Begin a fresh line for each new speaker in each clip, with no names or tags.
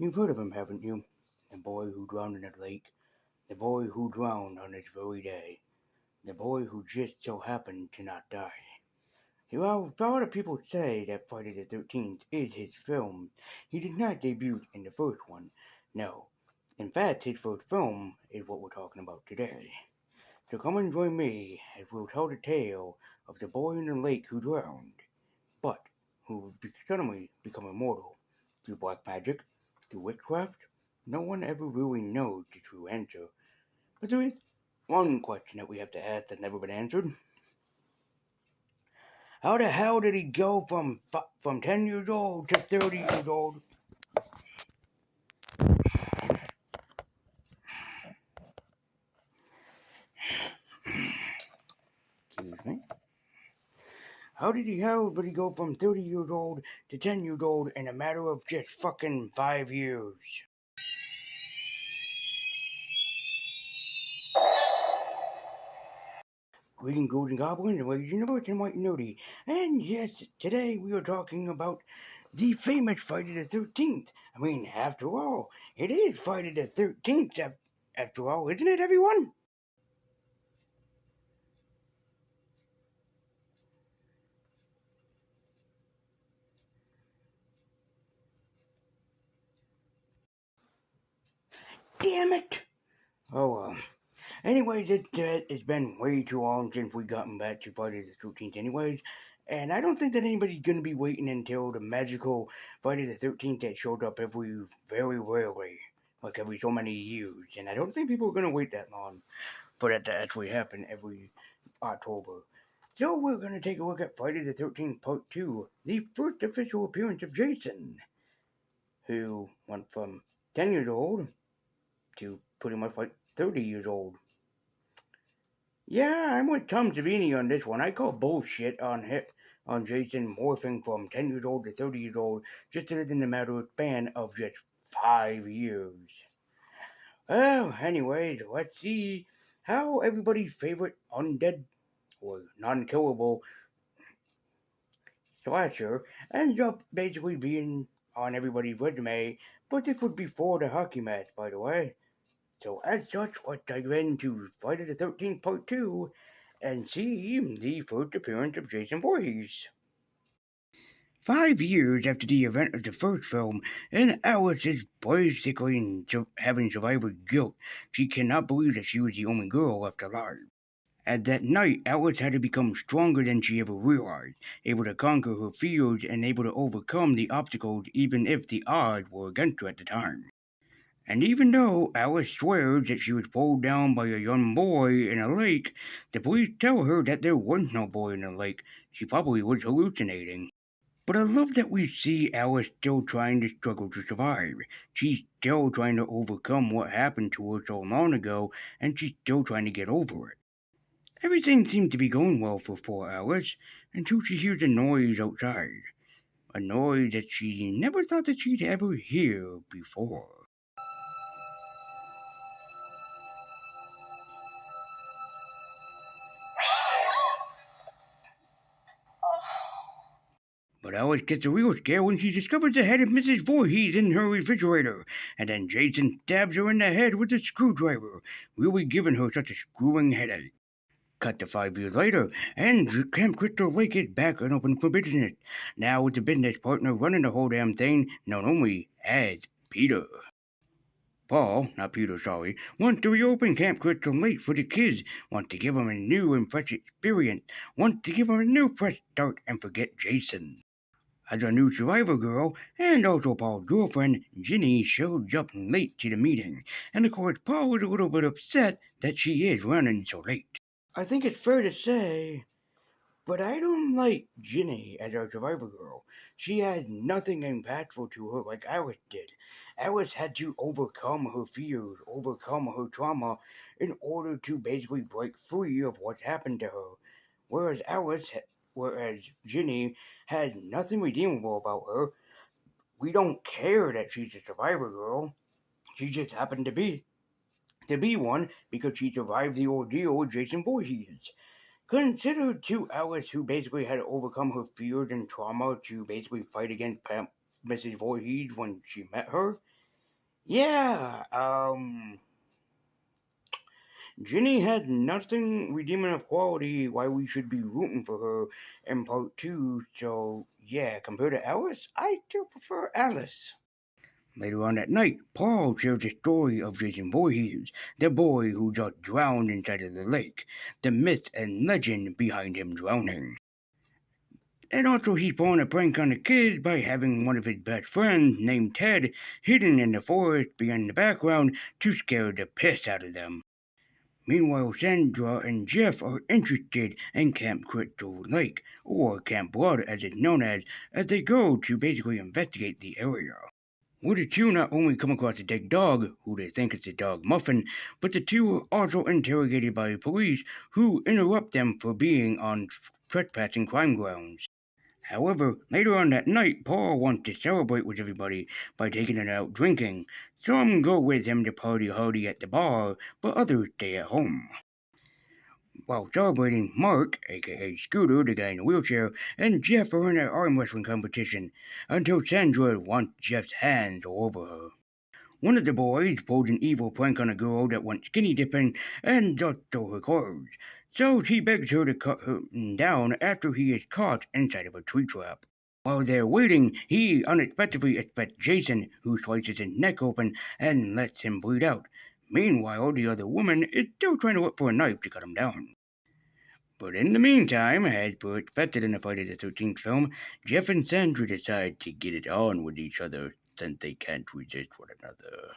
You've heard of him, haven't you? The boy who drowned in a lake. The boy who drowned on this very day. The boy who just so happened to not die. Well, a lot of people say that Friday the 13th is his film. He did not debut in the first one. No. In fact, his first film is what we're talking about today. So come and join me as we'll tell the tale of the boy in the lake who drowned, but who would suddenly become immortal. Through black magic? Through witchcraft? No one ever really knows the true answer. But there is one question that we have to ask that's never been answered. How the hell did he go from 10 years old to 30 years old? Excuse me. How did he go from 30 years old to 10 years old in a matter of just fucking 5 years? Greetings, Golden Goblins, and ladies universe and white nudie. And yes, today we are talking about the famous Friday the 13th. I mean, after all, it is Friday the 13th, after all, isn't it, everyone? Damn it! Oh, anyways, it's been way too long since we gotten back to Friday the 13th anyways, and I don't think that anybody's gonna be waiting until the magical Friday the 13th that showed up very rarely, like every so many years, and I don't think people are gonna wait that long for that to actually happen every October. So we're gonna take a look at Friday the 13th Part 2, the first official appearance of Jason, who went from 10 years old to pretty much like 30 years old. Yeah, I'm with Tom Savini on this one. I call bullshit on Jason morphing from 10 years old to 30 years old just in a matter of span of just 5 years. Well, anyways, let's see how everybody's favorite undead or non-killable slasher ends up basically being on everybody's resume, but this was before the hockey match, by the way. So as such, let's dive into Friday the 13th Part 2 and see the first appearance of Jason Voorhees. 5 years after the event of the first film, and Alice is basically having survivor guilt. She cannot believe that she was the only girl left alive. At that night, Alice had to become stronger than she ever realized, able to conquer her fears and able to overcome the obstacles even if the odds were against her at the time. And even though Alice swears that she was pulled down by a young boy in a lake, the police tell her that there was no boy in the lake. She probably was hallucinating. But I love that we see Alice still trying to struggle to survive. She's still trying to overcome what happened to her so long ago, and she's still trying to get over it. Everything seems to be going well for poor Alice until she hears a noise outside. A noise that she never thought that she'd ever hear before. But Alice gets a real scare when she discovers the head of Mrs. Voorhees in her refrigerator, and then Jason stabs her in the head with a screwdriver, really giving her such a screwing headache. Cut to 5 years later, and Camp Crystal Lake is back and open for business, now with a business partner running the whole damn thing, known only as Peter. Paul, not Peter, sorry, wants to reopen Camp Crystal Lake for the kids, wants to give them a new and fresh experience, wants to give them a new fresh start and forget Jason. As our new survivor girl, and also Paul's girlfriend, Ginny, shows up late to the meeting, and of course Paul is a little bit upset that she is running so late. I think it's fair to say, but I don't like Ginny as our survivor girl. She had nothing impactful to her like Alice did. Alice had to overcome her fears, overcome her trauma, in order to basically break free of what happened to her. Whereas Ginny had nothing redeemable about her. We don't care that she's a survivor girl. She just happened to be one because she survived the ordeal with Jason Voorhees. Consider to Alice, who basically had to overcome her fears and trauma to basically fight against Mrs. Voorhees when she met her. Yeah, Ginny had nothing redeeming of quality why we should be rooting for her in part two, so yeah, compared to Alice, I do prefer Alice. Later on that night, Paul shares the story of Jason Voorhees, the boy who got drowned inside of the lake, the myth and legend behind him drowning. And also he's pulling a prank on the kids by having one of his best friends, named Ted, hidden in the forest behind the background to scare the piss out of them. Meanwhile, Sandra and Jeff are interested in Camp Crystal Lake, or Camp Blood as it's known as they go to basically investigate the area. Where the two not only come across a dead dog, who they think is the dog Muffin, but the two are also interrogated by the police, who interrupt them for being on trespassing crime grounds. However, later on that night, Paul wants to celebrate with everybody by taking them out drinking. Some go with him to party hardy at the bar, but others stay at home. While celebrating, Mark, aka Scooter, the guy in the wheelchair, and Jeff are in an arm wrestling competition until Sandra wants Jeff's hands all over her. One of the boys pulls an evil prank on a girl that went skinny dipping and just stole her clothes, so he begs her to cut him down after he is caught inside of a tree trap. While they're waiting, he unexpectedly expects Jason, who slices his neck open and lets him bleed out. Meanwhile, the other woman is still trying to look for a knife to cut him down. But in the meantime, as per expected in the Friday the 13th film, Jeff and Sandra decide to get it on with each other since they can't resist one another.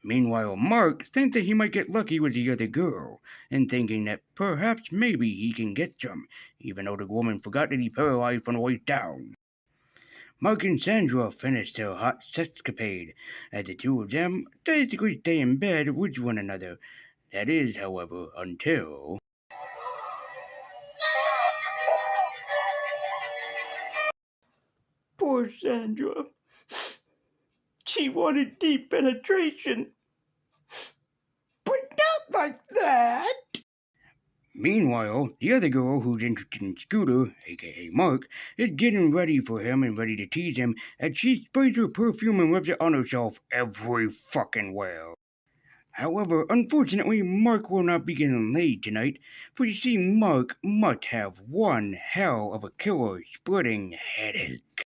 Meanwhile, Mark thinks that he might get lucky with the other girl, and thinking that perhaps maybe he can get some, even though the woman forgot that he paralyzed from the waist down. Mark and Sandra finish their hot sexcapade, as the two of them basically stay in bed with one another. That is, however, until... Poor Sandra. She wanted deep penetration. But not like that. Meanwhile, the other girl who's interested in Scooter, aka Mark, is getting ready for him and ready to tease him as she sprays her perfume and rubs it on herself every fucking where. However, unfortunately, Mark will not be getting laid tonight, for you see, Mark must have one hell of a killer splitting headache.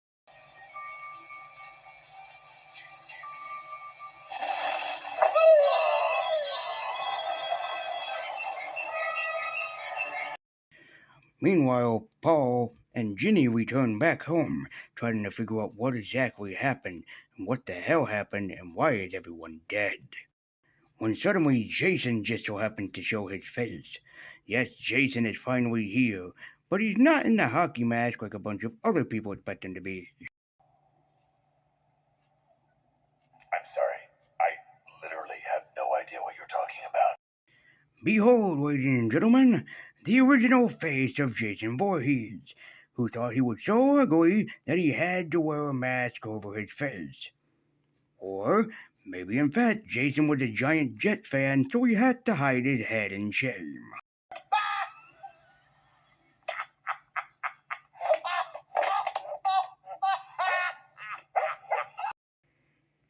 Meanwhile, Paul and Ginny return back home, trying to figure out what exactly happened, and what the hell happened, and why is everyone dead. When suddenly Jason just so happens to show his face. Yes, Jason is finally here, but he's not in the hockey mask like a bunch of other people expect him to be.
I'm sorry, I literally have no idea what you're talking about.
Behold, ladies and gentlemen, the original face of Jason Voorhees, who thought he was so ugly that he had to wear a mask over his face. Or maybe in fact Jason was a giant Jet fan, so he had to hide his head in shame.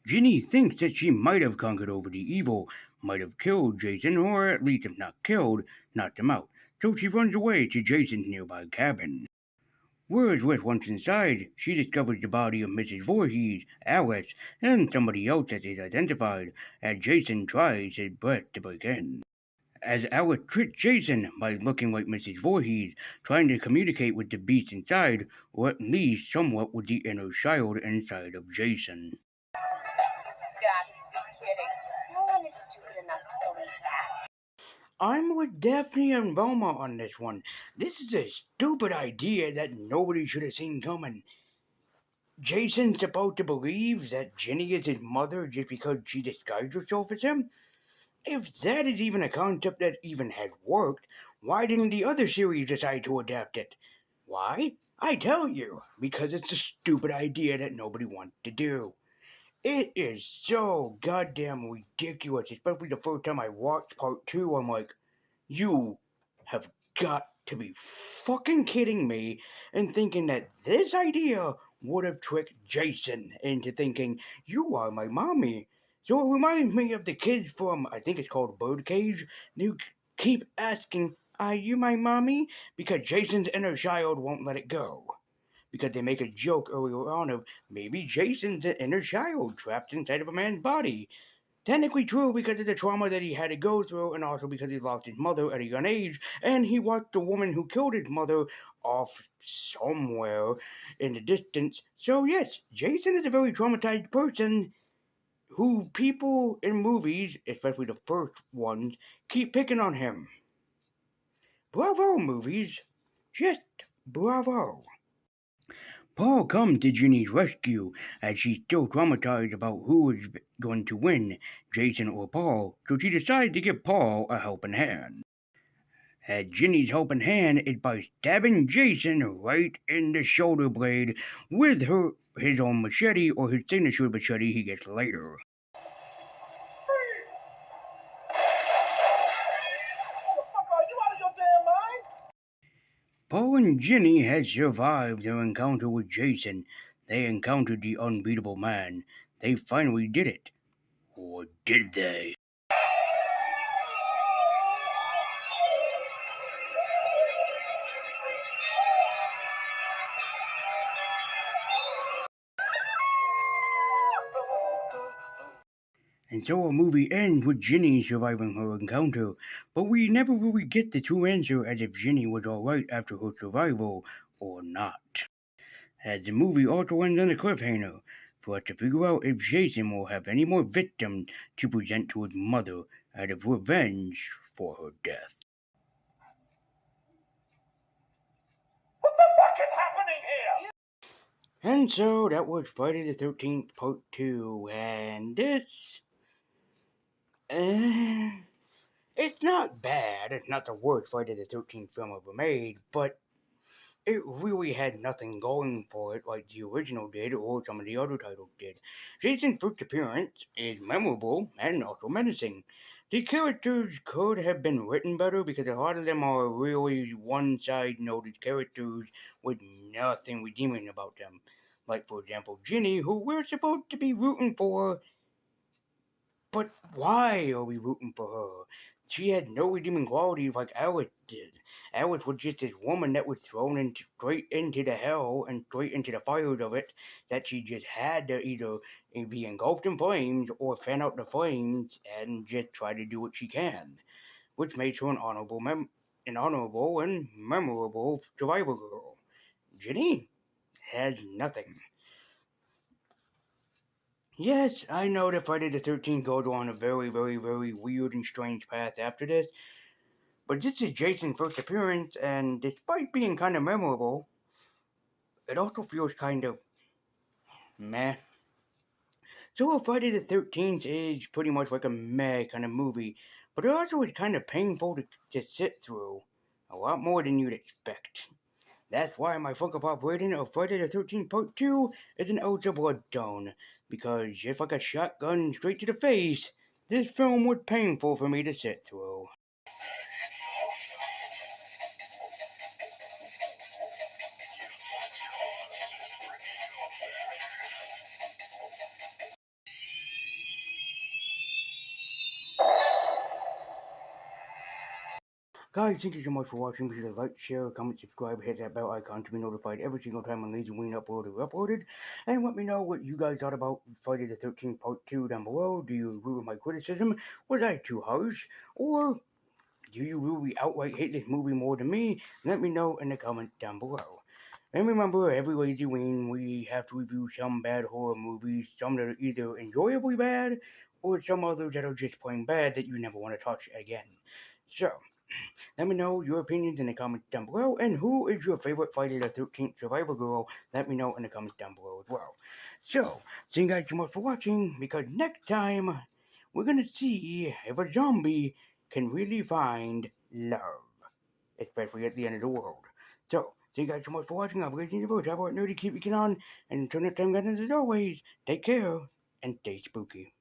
Ginny thinks that she might have conquered over the evil, might have killed Jason, or at least if not killed, knocked him out, so she runs away to Jason's nearby cabin. Whereas once inside, she discovers the body of Mrs. Voorhees, Alice, and somebody else that is identified, as Jason tries his best to break in. As Alice tricks Jason by looking like Mrs. Voorhees, trying to communicate with the beast inside, or at least somewhat with the inner child inside of Jason.
Gosh, you're kidding. No one is stupid enough to believe that.
I'm with Daphne and Velma on this one. This is a stupid idea that nobody should have seen coming. Jason's supposed to believe that Ginny is his mother just because she disguised herself as him? If that is even a concept that even had worked, why didn't the other series decide to adapt it? Why? I tell you, because it's a stupid idea that nobody wants to do. It is so goddamn ridiculous, especially the first time I watched part 2, I'm like, you have got to be fucking kidding me, and thinking that this idea would have tricked Jason into thinking, you are my mommy. So it reminds me of the kids from, I think it's called Birdcage. They keep asking, "Are you my mommy?" Because Jason's inner child won't let it go. Because they make a joke earlier on of maybe Jason's an inner child trapped inside of a man's body. Technically true because of the trauma that he had to go through, and also because he lost his mother at a young age, and he watched the woman who killed his mother off somewhere in the distance. So yes, Jason is a very traumatized person who people in movies, especially the first ones, keep picking on him. Bravo, movies. Just bravo. Paul comes to Ginny's rescue as she's still traumatized about who is going to win, Jason or Paul, so she decides to give Paul a helping hand. As Ginny's helping hand is by stabbing Jason right in the shoulder blade with his own machete or his signature machete he gets later. Paul and Ginny had survived their encounter with Jason. They encountered the unbeatable man. They finally did it. Or did they? And so our movie ends with Ginny surviving her encounter, but we never really get the true answer as if Ginny was alright after her survival or not. As the movie also ends on a cliffhanger for us to figure out if Jason will have any more victims to present to his mother out of revenge for her death.
What the fuck is happening here?
And so that was Friday the 13th Part 2, and it's not bad. It's not the worst Friday the 13th film ever made, but it really had nothing going for it like the original did or some of the other titles did. Jason's first appearance is memorable and also menacing. The characters could have been written better because a lot of them are really one-side noted characters with nothing redeeming about them. Like, for example, Ginny, who we're supposed to be rooting for, but why are we rooting for her? She had no redeeming qualities like Alice did. Alice was just this woman that was thrown straight into the hell and straight into the fires of it, that she just had to either be engulfed in flames or fan out the flames and just try to do what she can, which makes her an honorable and memorable survivor girl. Ginny has nothing. Yes, I know that Friday the 13th goes on a very, very, very weird and strange path after this, but this is Jason's first appearance, and despite being kind of memorable, it also feels kind of meh. So Friday the 13th is pretty much like a meh kind of movie, but it also is kind of painful to sit through, a lot more than you'd expect. That's why my Funko Pop rating of Friday the 13th Part 2 is an Ultra Bloodstone, because if I got shotgun straight to the face, this film was painful for me to sit through. Guys, thank you so much for watching. Be sure to like, share, comment, subscribe, hit that bell icon to be notified every single time when Lazyween uploaded. And let me know what you guys thought about Friday the 13th Part 2 down below. Do you agree with my criticism? Was I too harsh? Or do you really outright hate this movie more than me? Let me know in the comments down below. And remember, every Lazyween, we have to review some bad horror movies, some that are either enjoyably bad, or some others that are just plain bad that you never want to touch again. So, let me know your opinions in the comments down below, and who is your favorite Friday the 13th survivor girl? Let me know in the comments down below as well. So, thank you guys so much for watching, because next time, we're gonna see if a zombie can really find love, especially at the end of the world. So, thank you guys so much for watching. I'm Raging the Voice. Have a nerdy, keep your on, and until next time, guys, as always, take care, and stay spooky.